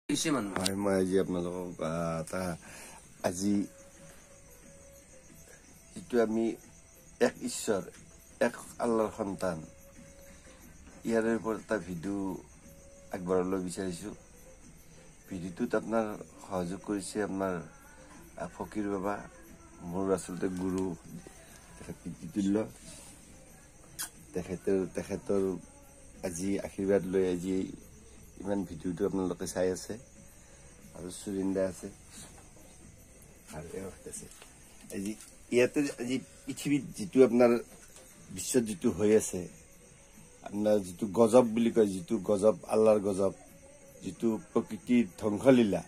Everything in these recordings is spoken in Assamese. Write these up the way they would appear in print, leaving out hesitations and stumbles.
হয় মই আজি আপোনালোকক আজি যেটো আমি এক ঈশ্বৰ এক আল্লাহৰ সন্তান ইয়াৰ ওপৰত এটা ভিডিও আগবঢ়াবলৈ বিচাৰিছো। ভিডিওটোত আপোনাৰ সহযোগ কৰিছে আপোনাৰ ফকিৰ বাবা, মোৰ আসলতে গুৰু পিতৃতুল্য। তেখেতৰ আজি আশীৰ্বাদ লৈ আজি ইমান ভিডিওটো আপোনালোকে চাই আছে আৰু সুৰিন্দা আছে আৰু আছে আজি ইয়াতে আজি পৃথিৱীত যেটো আপোনাৰ বিশ্বত যেটো হৈ আছে আপোনাৰ যেটো গজব বুলি কয়, যেটো গজব আল্লাহৰ গজব, যেটো প্ৰকৃতিৰ ধ্বংসলীলা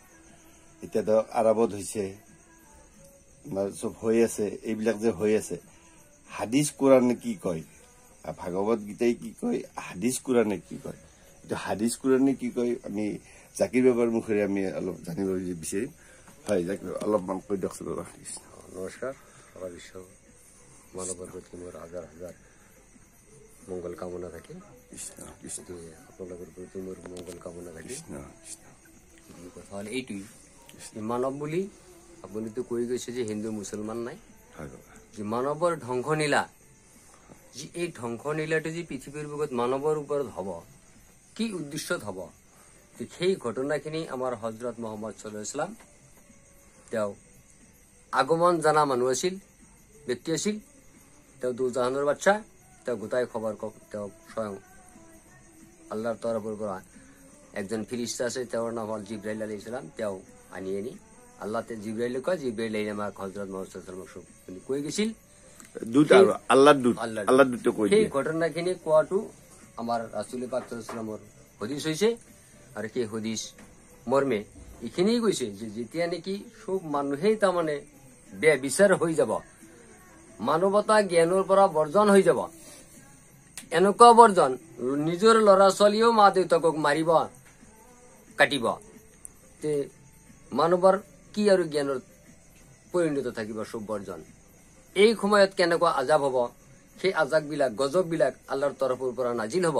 এতিয়া ধৰক আৰবত হৈছে আমাৰ চব হৈ আছে। এইবিলাক যে হৈ আছে হাদিস কোৰাণে কি কয়, ভাগৱত গীতাই কি কয়, হাদিস কোৰাণে কি কয়, হাদিস কোৰাণে কি কয় আমি জাকিৰ বাবাৰ মুখেৰে আমি অলপ জানিব বিচাৰিম। হয় জাকিৰ অলপমান কৈ দিয়কচোন। নমস্কাৰ। সাৰা বিশ্ব মানৱৰ প্ৰতি মোৰ হাজাৰ হাজাৰ মংগল কামনা থাকিল। আপোনালোকৰ প্ৰতি মোৰ মংগল কামনা থাকিল। কথা হ'ল এইটোৱেই, মানৱ বুলি আপুনিতো কৈ গৈছে যে হিন্দু মুছলমান নাই, যে মানৱৰ ধ্বংসলীলা, যে এই ধ্বংসলীলাটো যে পৃথিৱীৰ বুকত মানৱৰ ওপৰত হ'ব, কি উদ্দেশ্যত হ'ব, সেই ঘটনাখিনি আমাৰ হজৰত মহম্মদ সাল্লাল্লাহু আলাইহি ওয়াসাল্লাম তেওঁ আগমন জানা মানুহ আছিল, ব্যক্তি আছিল। তেওঁ দুজাহানৰ বাদশাহ, তেওঁ গোটাই খবৰ তেওঁ স্বয়ং আল্লাহৰ তৰফৰ পৰা একজন ফিৰিষ্টা আছে, তেওঁৰ নাম হ'ল জিব্ৰাইল আলাইহিস সালাম। তেওঁ আনি আল্লাহ জিব্ৰাইলক কয়, জিব্ৰাইল আমাক হজৰত মহম্মদ সাল্লাল্লাহু আলাইহি ওয়াসাল্লামক কৈ গৈছিল সেই ঘটনাখিনি কোৱাটো আমাৰ ৰাসূল পাক সাল্লাল্লাহু আলাইহি ওয়াসাল্লামৰ হদিস হৈছে। আৰু সেই হদিস মৰ্মে এইখিনি কৈছে যে যেতিয়া নেকি সব মানুহেই তাৰমানে বেবিচাৰ হৈ যাব, মানৱতা জ্ঞানৰ পৰা বৰ্জন হৈ যাব, এনেকুৱা বৰ্জন নিজৰ ল'ৰা ছোৱালীও মা দেউতাকক মাৰিব কাটিব, তে মানৱৰ কি আৰু জ্ঞানৰ পৰিণত থাকিব সব বৰ্জন। এই সময়ত কেনেকুৱা আজাব হ'ব, সেই আজাববিলাক গজববিলাক আল্লাহৰ তৰফৰ পৰা নাজিল হ'ব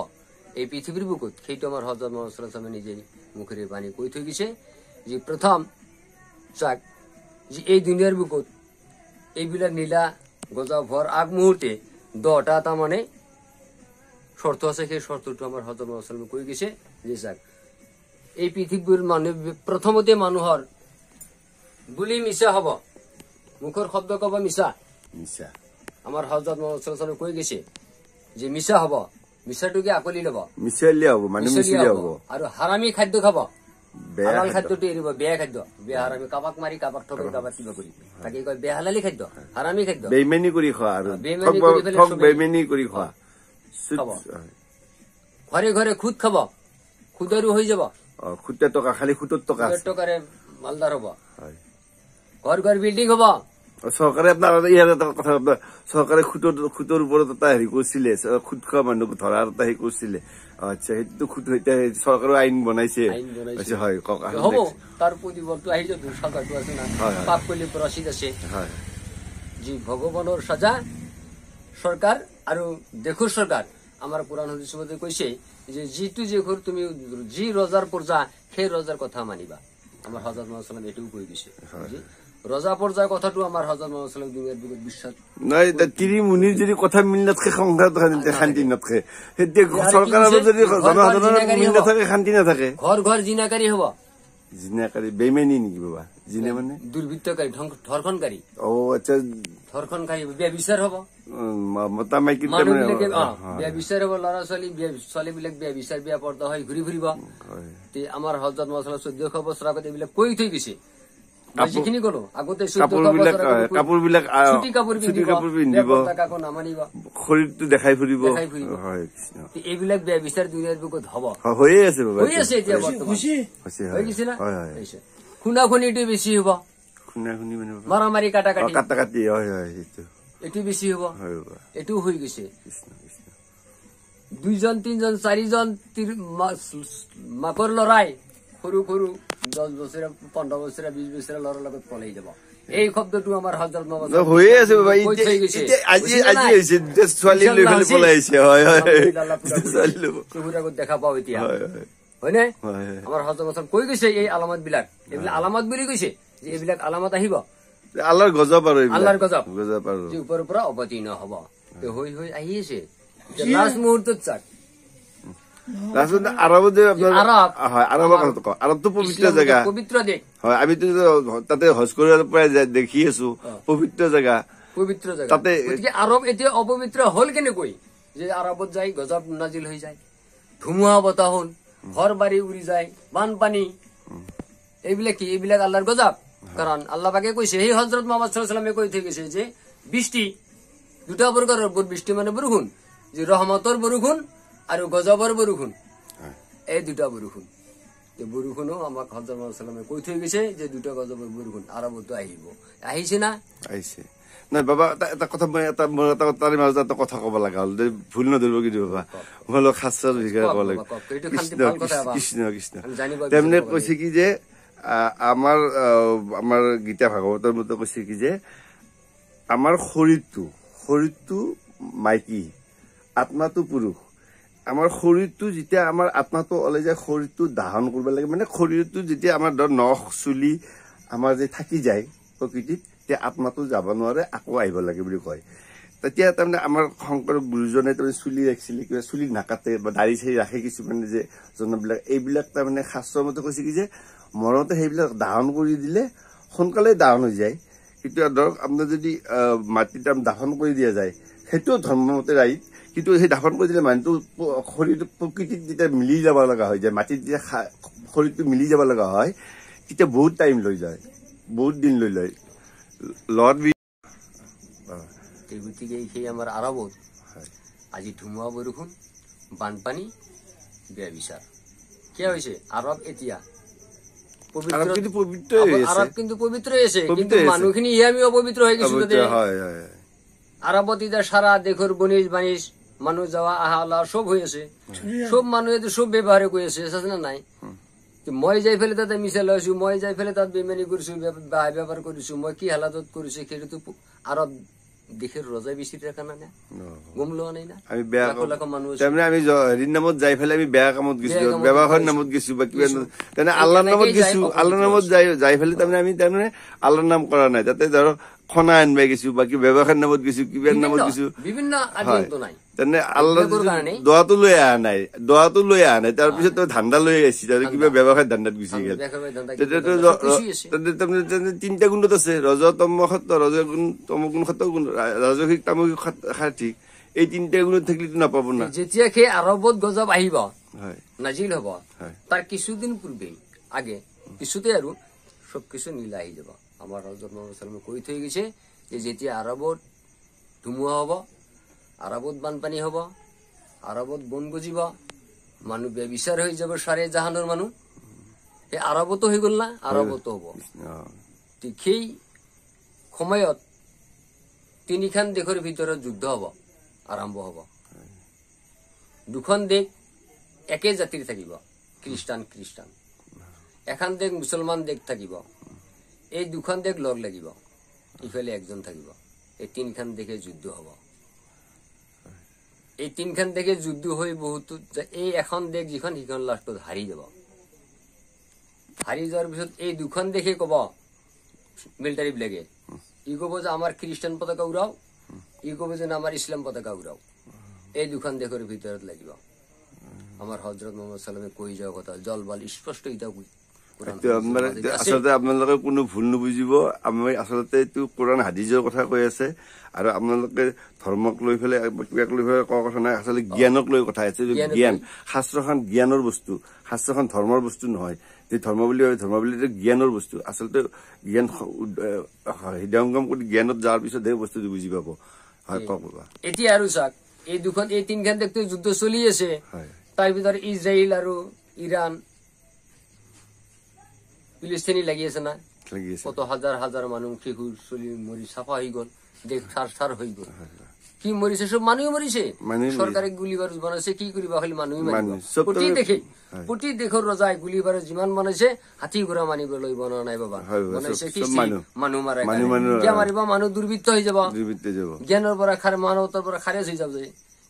এই পৃথিৱীৰ বুকুত, সেইটো আমাৰ হজৰত মহম্মদ সাল্লাল্লাহু আলাইহি ওয়াসাল্লামে নিজেই মুখেৰে বাণী কৈ থৈ গৈছে। যে প্ৰথম চাক যে এই দুনিয়াৰ বুকুত এইবিলাক নীলা গজব হোৱাৰ আগ মুহূৰ্তে 10টা তাৰমানে শৰ্ত আছে, সেই শৰ্তটো আমাৰ হজৰত মহম্মদ সাল্লাল্লাহু আলাইহি ওয়াসাল্লামে কৈ গৈছে যে চাক এই পৃথিৱীৰ মানুহ প্ৰথমতে মানুহৰ বুলি মিছা হ'ব, মুখৰ শব্দ ক'ব মিছা। আমাৰ হজৰত মহম্মদ সাল্লাল্লাহু আলাইহি ওয়াসাল্লামে কৈ গৈছে যে মিছা হ'ব, মিছাটোকে আকলি ল'ব, আৰু হাৰামি খাদ্য খাব, হালাল খাদ্যটো এৰিব, বেয়া খাদ্য, বেয়া হাৰামি, কাবাক মাৰি কাবাক ঠগি কাবাক কিবা কৰি, তাকে কয় বেহালালি খাদ্য, হাৰামি খাদ্য, বেইমানি কৰি খোৱা আৰু বেইমানি কৰি খোৱা, ঘৰে ঘৰে খুদ খাব, খুদাৰু হৈ যাব, খুদে টকা খালি খুদৰ টকাৰে মালদাৰ হ'ব, ঘৰ ঘৰ বিল্ডিং হ'ব। চৰকাৰে আপোনাৰ ইয়াৰ এটা কথা, চৰকাৰে খুদৰ ওপৰত এটা হেৰি কৰিছিলে, খুদ খোৱা মানুহক ধৰাৰ এটা হেৰি কৰিছিলে। আচ্ছা, সেইটো খুদ চৰকাৰৰ আইন বনাইছে। হয় হ'ব, তাৰ প্ৰতিবৰ্তন আহি যাব, সাজাটো আছে না, পাপ কৰিলে ৰচিদ আছে, যি ভগৱানৰ সাজা সৰকাৰ আৰু দেশৰ সৰকাৰ। আমাৰ পুৰাণ হাদিস মতে কৈছে যে যিটো যে ঘৰ তুমি যি ৰজাৰ পৰ্যা সেই ৰজাৰ কথা মানিবা। আমাৰ হযৰত মুহাম্মদ সাল্লাল্লাহু আলাইহি ওয়াসাল্লাম এটাও কৈ গৈছে, ৰজা পৰ্যাৰ কথাটো আমাৰ হযৰত মুহাম্মদ সাল্লাল্লাহু আলাইহি ওয়াসাল্লাম দুনিয়াৰ বিশ্বাস নাই। তিৰি মুনিৰ যদি কথা মিল নাথাকে সংসাৰত শান্তি নাথাকে, এতিয়া চৰকাৰৰ যদি জনসাধাৰণৰ মিল নাথাকে শান্তি নাথাকে। ঘৰ ঘৰ জিনাকাৰী হ'ব, জিনাকাৰী বেইমানি নেকি বাবা? জিনে মানে দুৰ্বৃত্তকাৰী, ধৰ্ষণকাৰী। আচ্ছা, ধৰ্ষণকাৰী ব্যভিচাৰ হ'ব, মতা মাইকী ব্যভিচাৰ হ'ব, ল'ৰা ছোৱালী বিলাক ব্যভিচাৰ বিয়া পৰ্দা হৈ ঘূৰি ফুৰিব। আমাৰ হযৰত মুহাম্মদ সাল্লাল্লাহু আলাইহি ওয়াসাল্লাম 1400 বছৰ আগতে এইবিলাক কৈ থৈ গৈছে। যিখিনি কলো আগতে কাপোৰ বিলাক চুটি কাপোৰ পিন্ধিব, নামানিব, শৰীৰটো দেখাই ফুৰিব, এইবিলাক ব্যভিচাৰ দুনিয়াৰ বুকুত হ'ব, হৈয়ে আছে বাবা, হৈ আছে এতিয়া বৰ্তমান, হৈ গৈছে না। খুনা খুনিটো বেছি হ'ব, মাৰামাৰি কাটাকাটি এইটো বেছি হ'ব, এইটো হৈ গৈছে। 2জন 3জন 4জন মাকৰ লৰাই সৰু সৰু 10 বছৰীয়া 15 বছৰীয়া 20 বছৰীয়া ল'ৰাৰ লগত পলাই যাব। এই শব্দটো আমাৰ হযৰত মুহাম্মদ হৈয়ে আছে বাবা, আজি হৈছে ছোৱালী লৈ পলাই আহিছে। হয় হয়, চকুৰ আগত দেখা পাওঁ এতিয়া। হয়নে আমাৰ হজৰত মহাছাল্লাম কৈ গৈছে এই আলামত বিলাক এইবিলাক আলামত বুলি কৈছে যে এইবিলাক আলামত আহিব আল্লাহৰ গজব আৰু আল্লাহৰ গজব আৰু যে ওপৰৰ পৰা অৱতীৰ্ণ হব হৈ হৈ আহি আছে লাষ্ট মুহূৰ্তত চাক আৰবত যে আপোনাৰ হয় আৰবটো পবিত্ৰ জেগা পবিত্ৰ দেশ হয় আমিতো তাতে হজ কৰিব পৰা দেখি আছো পবিত্ৰ জেগা তাতে গতিকে আৰব এতিয়া অপবিত্ৰ হল কেনেকৈ যে আৰবত যাই গজব নাজিল হৈ যায় ধুমুহা বতাহ হল ঘৰ বাৰী উৰি যায় বানপানী এইবিলাক কি এইবিলাক আল্লাহৰ গজব কাৰণ আল্লাহ পাকে কৈছে সেই হজৰত মুহাম্মদ সাল্লাল্লাহু আলাইহি ওয়াসাল্লামে কৈ থৈ গৈছে যে বৃষ্টি দুটা প্ৰকাৰৰ বৃষ্টি মানে বৰষুণ যে ৰহমতৰ বৰষুণ আৰু গজবৰ বৰষুণ এই দুটা বৰষুণ বৰষুণো আমাক হজৰত মুহাম্মদ সাল্লাল্লাহু আলাইহি ওয়াসাল্লামে কৈ থৈ গৈছে যে দুটা গজবৰ বৰষুণ আৰবতো আহিব আহিছে না আহিছে নাই বাবা এটা কথা মই তাৰে মাজত এটা কথা কব লগা হ'ল ভুল নধৰিব কিন্তু বাবা মই খাচৰ বিষয়ে কব লাগে কৃষ্ণ কৃষ্ণ তেমনি কৈছে কি যে আমাৰ গীতা ভাগৱতৰ মতে কৈছে কি যে আমাৰ শৰীৰটো মাইকী আত্মাটো পুৰুষ আমাৰ শৰীৰটো যেতিয়া আমাৰ আত্মাটো ওলাই যায় শৰীৰটো দাহন কৰিব লাগে মানে শৰীৰটো যেতিয়া আমাৰ ধৰ নখ চুলি আমাৰ যে থাকি যায় প্ৰকৃতিত তেতিয়া আত্মাটো যাব নোৱাৰে আকৌ আহিব লাগে বুলি কয় তেতিয়া তাৰমানে আমাৰ শংকৰ গুৰুজনে তাৰমানে চুলি ৰাখিছিলে কিবা চুলি নাকাটে বা দাড়ি চাৰি ৰাখে কিছুমানে যে জনবিলাক এইবিলাক তাৰমানে শাস্ত্ৰৰ মতে কৈছে কি যে মৰণতে সেইবিলাক দাহন কৰি দিলে সোনকালে দাহন হৈ যায় কিন্তু ধৰক আপোনাৰ যদি মাটিত দাফন কৰি দিয়া যায় সেইটো ধৰ্মমতে ৰাইট কিন্তু সেই দাফন কৰি দিলে মানুহটো শৰীৰটো প্ৰকৃতিত যেতিয়া মিলি যাব লগা হৈ যায় মাটিত যেতিয়া শৰীৰটো মিলি যাব লগা হয় তেতিয়া বহুত টাইম লৈ যায় বহুত দিন লৈ লয় গতিকে সেই আমাৰ আৰবত আজি ধুমুহা বৰষুণ বানপানী বেয়া বিচাৰ কি হৈছে আৰব এতিয়া আৰব কিন্তু পবিত্ৰ হৈছে কিন্তু মানুহখিনি আমি অপবিত্ৰ হৈ গৈছো আৰবত এতিয়া সাৰা দেশৰ বনিজ বানিজ মানুহ যাওয়া আহা ওলা সব হৈ আছে সব মানুহে সব ব্যৱহাৰে কৰি আছে আছে না নাই মই যাই পেলাই তাতে মিছা লৈছো মই যাই পেলাই তাত বেমাৰী কৰিছো ব্যৱহাৰ কৰিছো মই কি হালাতত কৰিছো সেইটো আৰব দেশেৰ ৰোজা বেশি টাকা না গম লোৱা নাই না আমি বেয়া তেমনি আমি হেৰিৰ নামত যাই ফেলে আমি বেয়া কামত গেছো ব্যৱসায়ৰ নামত গেছো বা কিবা তেনে আল্লাহৰ নামত গেছো আল্লাহৰ নামত যাই ফেলে তাৰমানে আল্লাহৰ নাম কৰা নাই তাতে ধৰক খনা আনবাই গেছো বা কি ব্যৱসায়ৰ নামত গেছো কিবা নামত গেছো বিভিন্ন আদিন্ত নাই তেনে আল্লাহ দোৱাটো লৈ অহা নাই তাৰপিছত তই ধান্দা লৈ আহিছি কিবা ব্যৱসায়ৰ ধান্দাত গুচি গেল তিনটা গুণত আছে ৰজ তম সত্য ৰজগুণ তমগুণ সত্যগুণ ৰাজসিক তামসিক সাৰ্থিক এই তিনটা গুণত থাকিলেতো নাপাব না যেতিয়া সেই আৰবত গজব আহিব নাজিল হব তাৰ কিছুদিন পূৰ্বে আগে কিছুতে আৰু সবকিছু নীলা আহি যাব আমাৰ হযৰত মুহাম্মদ সাল্লাল্লাহু আলাইহি ওয়াসাল্লামে কৈ থৈ গৈছে যে যেতিয়া আৰবত ধুমুহা হব আরবত বানপানী হব আরবত বন গজিব মানুষ বেবিচার হয়ে যাব সারে জাহানোর মানুষ এই আরবতো হয়ে গল না আরবতো হব ঠিক সেই সময়ত তিনিখান দেশৰ ভিতৰত যুদ্ধ হব আৰম্ভ হব দুখন দেশ একে জাতিৰ থাকিব খ্ৰীষ্টান এখন দেশ মুছলমান দেশ থাকিব এই দুখন দেশ লগ লাগিব ইফালে একজন থাকিব এই তিনখান দেশে যুদ্ধ হব এই তিনখান দেশে যুদ্ধ হৈ বহুত এই এখন দেশ যিখন সিখন লাষ্টত হাৰি যাব হাৰি যোৱাৰ পিছত এই দুখন দেশে কব মিলিটাৰী বিলাকে ই কব যে আমাৰ খ্ৰীষ্টান পতাকা উৰাও ই কব যে আমাৰ ইছলাম পতাকা উৰাও এই দুখন দেশৰ ভিতৰত লাগিব আমাৰ হযৰত মুহাম্মদ সাল্লাল্লাহু আলাইহি ওয়াসাল্লামে কৈ যোৱা কথা জলবাল স্পষ্ট ইটা আচলতে আপোনালোকে কোনো ভুল নুবুজিব আমি আচলতে এইটো কোৰাণ হাদিছৰ কথা কৈ আছে আৰু আপোনালোকে ধৰ্মক লৈ পেলাই কিবাক লৈ পেলাই কোৱা কথা নাই আচলতে জ্ঞানক লৈ কথা আছে জ্ঞান শাস্ত্ৰখন জ্ঞানৰ বস্তু শাস্ত্ৰখন ধৰ্মৰ বস্তু নহয় যে ধৰ্ম বুলি জ্ঞানৰ বস্তু আচলতে জ্ঞান হৃদয়ংগম কৰি জ্ঞানত যোৱাৰ পিছত এই বস্তুটো বুজি পাব হয় কওক এতিয়া আৰু চাওক এই দুখন এই তিনখান দেশতো যুদ্ধ চলি আছে তাৰ ভিতৰত ইজৰাইল আৰু ইৰাণ ফিলিস্তিনি লাগি আছে না কত হাজার হাজার মানুষ শিশু চলি মরি চাফা হয়ে গল দেশ সার হয়ে গল কি মরিছে সব মানুষ মরিছে সরকারে গুলি বারুদ বনাইছে কি করিবা খালি মানুষ প্রতি দেশৰ ৰজাই গুলি বাৰুদ যিমান বনাইছে হাতী ঘোঁৰা মানিব লৈ বনা নাই বাবা বনাইছে কি মানুহ মাৰে কিয় মাৰিব মানুহ দুৰ্বৃত্ত হৈ যাব জ্ঞানৰ পৰা মানৱতাৰ পৰা খাৰেজ হৈ যাব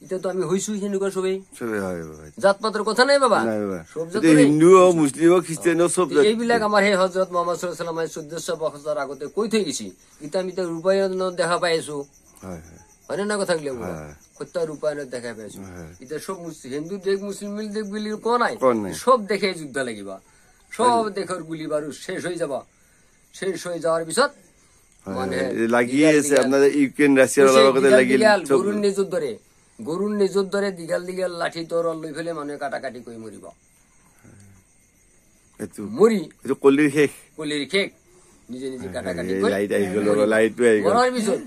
এতিয়া তো আমি হৈছো সেনেকুৱা চবেই চবে হয় বাবা জাত পাতৰ কথা নাই বাবা নাই বাবা সব এতিয়া জাতৰে হিন্দু হোক মুছলিম হোক খ্ৰীষ্টান হোক চব জাতি এইবিলাক আমাৰ সেই হজৰত মোহাম্মদ সাল্লাল্লাহু আলাইহি ওয়াসাল্লাম 1400 বছৰ আগতে কৈ থৈ গৈছি এতিয়া আমি ৰূপায়ণত দেখা পাই আছো হয় হয় হয় না কথা গিলা হয়। সত্য ৰূপায়ণত দেখা পাই আছো হয়। এতিয়া সব হিন্দু দেশ মুছলিম দেশ বুলি কোৱা নাই কোৱা নাই। সব দেখে যুদ্ধ লাগিব সব দেশৰ গুলি বাৰুদ শেষ হৈ যাব শেষ হৈ যাওয়ার পিছত মানে লাগিয়ে আছে আপনার ইউক্রেন রাশিয়ার লগতে লাগিল গরুর নিজুর ধরে দীঘাল দীঘাল লাঠি তরল লৈ ফেলে মানুহে কাটাকাটি কৰি মৰিব এটো মৰি এটো কলিৰ শেষ কলিৰ শেষ নিজে নিজে কাটাকাটি এই কৰি লাইট আহি গ'ল লাইটটো আহি গ'ল মৰাৰ পিছত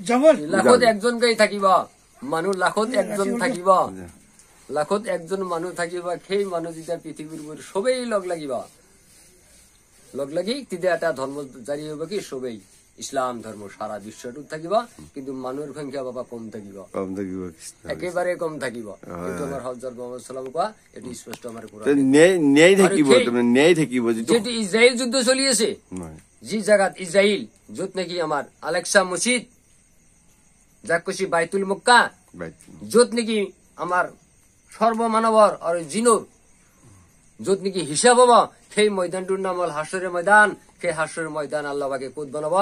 লাখত একজন গাই থাকিব মানুহ লাখত একজন থাকিব লাখত একজন মানুহ থাকিব সেই মানুহ যেতিয়া পৃথিৱীৰ সবেই লগ লাগিব লগ লাগি তেতিয়া এটা ধৰ্ম জাৰি হ'ব কি সবেই ইসলাম ধৰ্ম সাৰা বিশ্বটোত থাকিব কিন্তু মানুহৰ সংখ্যা বাবা কম থাকিব একেবাৰে কম থাকিব কিন্তু আমাৰ হযৰত মুহাম্মদ সাল্লাল্লাহু আলাইহি ওয়াসাল্লাম এটি স্পষ্ট আমাৰ কোৰআন ন্যায় থাকিব তুমি ন্যায় থাকিব যেটি ইসৰাইল যুদ্ধ চলি আছে যি জায়গাত ইসৰাইল যত নাকি আমাৰ আলেক্সা মসজিদ যাক কৈছি বাইতুল মক্কা যত নাকি আমাৰ সৰ্বমানৱৰ আৰু জিনৰ যত নাকি হিসাব হব সেই ময়দানটোৰ নাম হল হাসরের ময়দান সেই হাসরের ময়দান আল্লাহ পাকে ক'ত বনাব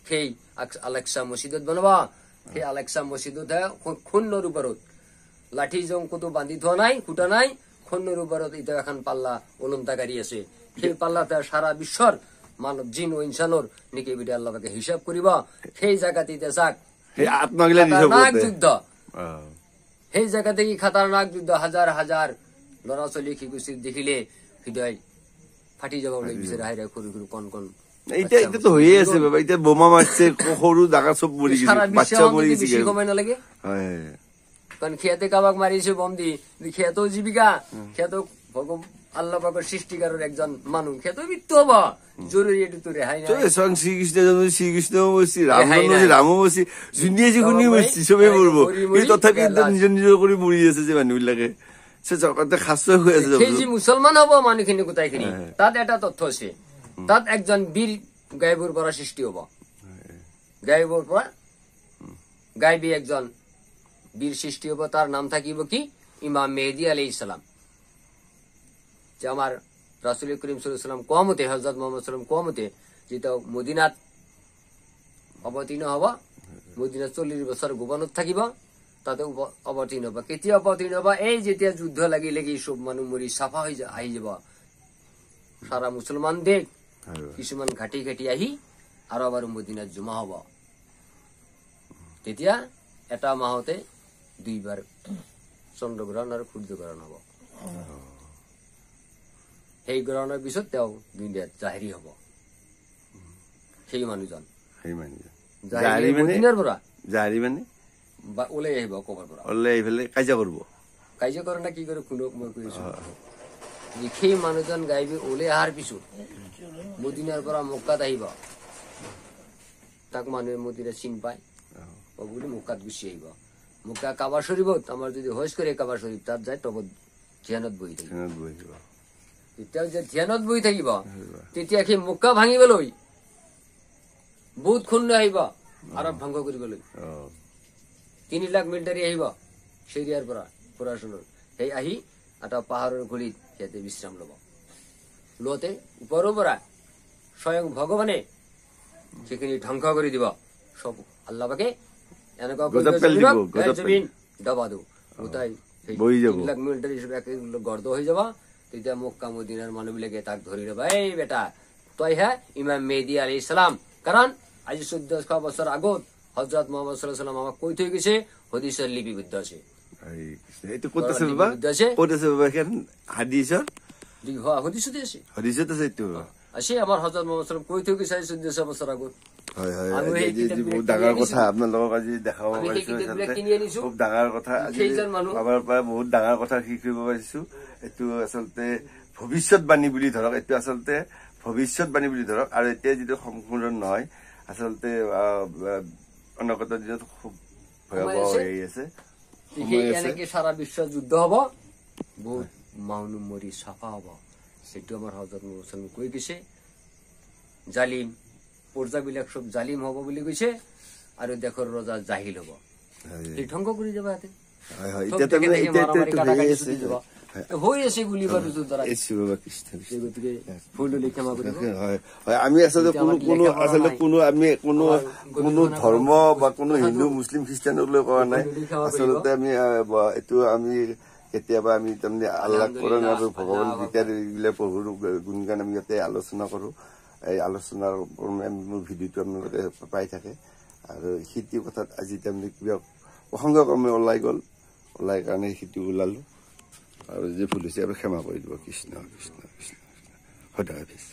সেই আলেক্সা মসজিদত বনাব সেই আলেক্সা মসজিদত খুন্নৰ ওপৰত লাঠি জং কতো বান্ধি থোৱা নাই খুটা নাই খুন্নৰ ওপৰত এতিয়া এখন পাল্লা ওলন্তাকাৰী আছে সেই পাল্লাতে সাৰা বিশ্বৰ মানৱ জিন ও ইনসানৰ নেকি বিদে আল্লাহ পাকে হিসাব কৰিব সেই জায়গাতে এতিয়া যাক খাতাৰনাক যুদ্ধ সেই জায়গাতে কি খাতাৰনাক যুদ্ধ হাজাৰ হাজাৰ ল'ৰা ছোৱালী শিশুচিত দেখিলে হৃদয় ফাটি যাব বলে বিচাৰে হাইৰা সৰু সৰু কণ কণ এইটা তো হয়ে আছে বাবা এটা বোমা মাৰছে সৰু জাগা সব মৰি গেছে বাচ্চা মৰি গেছে বেছি সময় নালাগে কারণ খেয়াতে কাবাক মারিছে বম দি খেয়াতেও জীবিকা খেয়াতেও আল্লাহ পাকের সৃষ্টিকারের একজন মানুষ খেয়াতেও মৃত্যু হবা জরুরি এটু তো রেহাই নাই শ্রীকৃষ্ণ জন্ম শ্রীকৃষ্ণ বসছি রাম জন্ম রাম বসছি জুনিয়ে যিকোনি বসছি সবে মরবো কিন্তু তথাপি নিজ নিজ করে মরি আছে যে মানুহবিলাকে সেই যে মুছলমান হব মানুহখিনি গোটাইখিনি তাত এটা তথ্য আছে তাত একজন বীর গায়বৰ পৰা সৃষ্টি হব গায়বৰ পৰা গায়বী একজন বীর সৃষ্টি হব তার নাম থাকিব কি ইমাম মেহেদী আলাইহিস সালাম যে আমার রাসূল করিম সাল্লাল্লাহু আলাইহি ওয়াসাল্লাম কোয়ামতে হযরত মুহাম্মদ সাল্লাল্লাহু আলাইহি ওয়াসাল্লাম কোয়ামতে যেটা মদিনাত অবতীর্ণ হব মদিনা 40 বছর গোপনত থাকিব তাতে অবতীর্ণ হব কেতিয়া অবতীর্ণ হব এই যেতিয়া যুদ্ধ লাগি লাগি সব মানুহ মৰি সাফা হৈ আহি যাব সাৰা মুসলমান দেশ কিছুমান ঘাটি ঘাটি আহি আৰু আবাৰ মদিনাত জমা হব তেতিয়া এটা মাহতে দুইবাৰ চন্দ্ৰগ্ৰহণ আৰু সূৰ্যগ্ৰহণ হব সেই গ্ৰহণৰ পিছত তেওঁ দুনিয়াত জাহিৰী হব সেই মানুহজন মদিনাৰ পৰা জাহিৰী মানে ওলাই আহিব কবৰ পৰা ওলাই আহি পেলাই কাজিয়া কৰিব কাজিয়া কৰে না কি কৰে শুনক মই কৈছো সেই মানুহজন গাইবি ওলাই অহাৰ পিছত মদিনাৰ পৰা মক্কাত আহিব তাক মানুহে মদিনা চিন পায় বুলি মক্কাত গুচি আহিব মক্কা কাবা শরীফত আমাৰ যদি হজ কৰে কাবা শরীফ তাত যায় তবত ধ্যানত বহি থাকিব তেতিয়া যে ধ্যানত বহি থাকিব তেতিয়া সেই মক্কা ভাঙিবলৈ বহুত খুন্দ আহিব আৰব ভংগ কৰিবলৈ 3 লাখ মিলিটাৰী আহিব সিৰিয়াৰ পৰা পুৰাচনৰ সেই আহি এটা পাহাৰৰ গুলিত ইয়াতে বিশ্ৰাম লব লোতে ওপৰৰ পৰা স্বয়ং ভগৱানে সেইখিনি ধ্বংস কৰি দিব সব আল্লাহ পাকে এনেকুৱা জমিন দবা দিও গোটাই 3 লাখ মিলিটাৰী গৰ্দ হৈ যাব তেতিয়া মক্কা মদিনাৰ মানুহবিলাকে তাক ধৰি ল'ব এই বেটা তই হে ইমাম মেহেদী আলাইহিস সালাম কাৰণ আজি 1400 বছৰ আগত হযৰত মুহাম্মদ সাল্লাল্লাহু আলাইহি ওয়াসাল্লাম আমাক কৈ থৈ গৈছে হাদিসৰ লিপিবদ্ধ আছে এইটো ক'ত আছে বাবা ক'ত আছে বাবা এখন হাদিসৰ হাদিসতে আছে হাদিসত আছে এইটো আছে আমাৰ হযৰত মুহাম্মদ সাল্লাল্লাহু আলাইহি ওয়াসাল্লাম কৈ থৈ গৈছে 1400 বছৰ আগত হয় হয় বহুত ডাঙৰ কথা আপোনালোকক আজি দেখাব পাৰিছো খুব ডাঙৰ কথা আমাৰ পৰা বহুত ডাঙৰ কথা শিকিব পাৰিছো এইটো আচলতে ভৱিষ্যতবাণী বুলি ধৰক এইটো আচলতে ভৱিষ্যতবাণী বুলি ধৰক আৰু এতিয়া যিটো সম্পূৰ্ণ নহয় আচলতে অনাগত দিনত খুব ভয়াবহ হৈ আছে এনেকে সাৰা বিশ্ব যুদ্ধ হব বহুত মানুহ মৰি চাফা হব সেইটো আমাৰ হযৰত মুহাম্মদ সাল্লাল্লাহু আলাইহি ওয়াসাল্লাম কৈ গৈছে জালিম পৰ্যাবিলাক সব জালিম হব বুলি কৈছে আৰু দেশৰ ৰজা জাহিল হব এই ধ্বংস কৰি যাব ইয়াতে হয় হয় চব এতিয়া দেখে তাৰমানে দেখে এতিয়া মাৰামাৰি এইটো কাটাকাটি হৈয়ে চলি আছে যাব হৈ আছে বুলি বাৰু দ্বাৰা এই শিৱ বা কৃষ্ণ কৃষ্ণ। গতিকে ভুল হলে ক্ষমা কৰিব হয় হয় আমি আচলতে এতিয়া আমাৰ কোনো লেখা পঢ়া আচলতে নাই। কোনো আমি কোনো আমাৰ কোনো গৱেষণা ধৰ্ম কৰা বা কোনো কথাটো হিন্দু মুছলিম খ্ৰীষ্টানক লৈ কৰা নাই ভুল হলে ক্ষমা কৰিব। আচলতে আমি এইটো আমি কেতিয়াবা আমি তাৰমানে আল্লাহ কোৰান আৰু ভগৱান গীতাৰ এইবিলাক প্ৰভুৰ গুণগান আমি ইয়াতে আলোচনা কৰো এই আলোচনাৰ মোৰ ভিডিঅ'টো আপোনালোকে পাই থাকে আৰু সেইটো কথাত আজি তাৰমানে কিবা প্ৰসংগক্ৰমে ওলাই কাৰণে সেইটো ওলালো আৰু যে ভুল হৈছে আৰু ক্ষমা কৰি দিব কৃষ্ণ কৃষ্ণ কৃষ্ণ সদা হাফিজ।